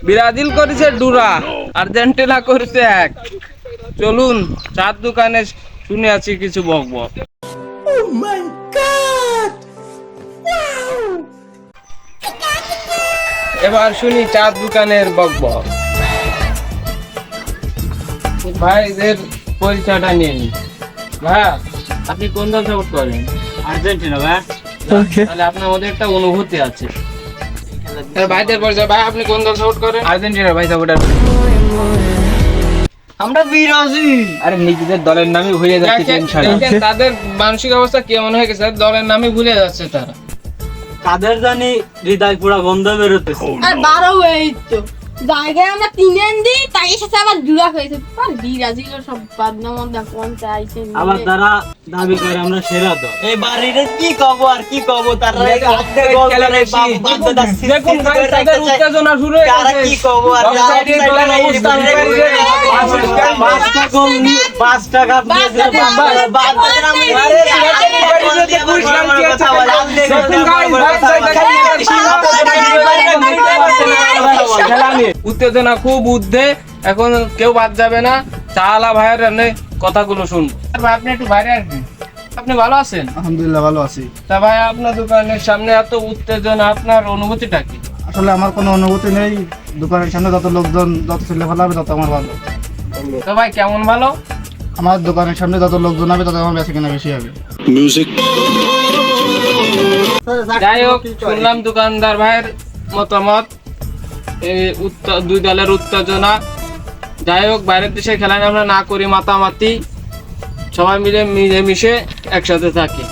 Brazil করেছে dura, Argentina করেছে এক। চলুন চার দোকানে শুনে আছি কিছু বকবক। এবার শুনি চার দোকানের বকবক। ভাইদের পরিচয়টা নিয়ে নিন। ভাইয়া, আপনি কোন দল সাপোর্ট করেন? আর্জেন্টিনা ভাই। তাহলে আপনার মধ্যে একটা অনুভূতি আছে। ভাইদের পরিচয়। ভাই, আপনি কোন দল সাপোর্ট করেন? আর্জেন্টিনা ভাই সাপোর্টার। আমরা ব্রাজিল। আরে নিজেদের দলের নামই ভুলে যাচ্ছে টেনশন। দেখেন তাদের মানসিক অবস্থা কেমন হয়ে গেছে, দলের নামই ভুলে যাচ্ছে তারা। কাদের জানি হৃদয় পুরা গন্ধ বেরোতেছে। আর 12 এই তো জায়গায় আমরা 3 দিই, তাই সাথে আবার জুড়া হয়েছে। আর ব্রাজিলের সব বাদনাম দা কোন চাইছে। আবার তারা দাবি করে আমরা সেরা দল। এই বাড়িতে কি কব আর কি কব, তারা আজকে গোল করে বাদ দাচ্ছি। দেখুন ভাই, তাদের উত্তেজনা শুরু হয়ে তারা গেছে। কি কব আর অফসাইডের দলের অবস্থা পাঁচটা কাপ দিয়েছে বাদ দেন। আমি আরে উত্তেজনা খুব ঊর্ধ্বে, এখন কেউ বাদ যাবে না। চালা ভাইয়ের কথাগুলো শুন। আপনি একটু বাইরে আসবেন। আপনি ভালো আছেন? আলহামদুলিল্লাহ ভালো আছি। তা ভাই, আপনার দোকানের সামনে এত উত্তেজনা, আপনার অনুভূতিটা কি? আসলে আমার কোনো অনুভূতি নেই। দোকানের সামনে যত লোকজন, যত ছেলে ভালো হবে তত আমার ভালো। তো ভাই কেমন ভালো? আমার দোকানের সামনে যত লোকজন হবে তত আমার বেশি কেনা বেশি হবে। যাই হোক, শুনলাম দোকানদার ভাইয়ের মতামত, এই দুই দলের উত্তেজনা। যাই হোক, বাইরের দেশে খেলা আমরা না করি মাতামাতি, সবাই মিলে মিলেমিশে একসাথে থাকি।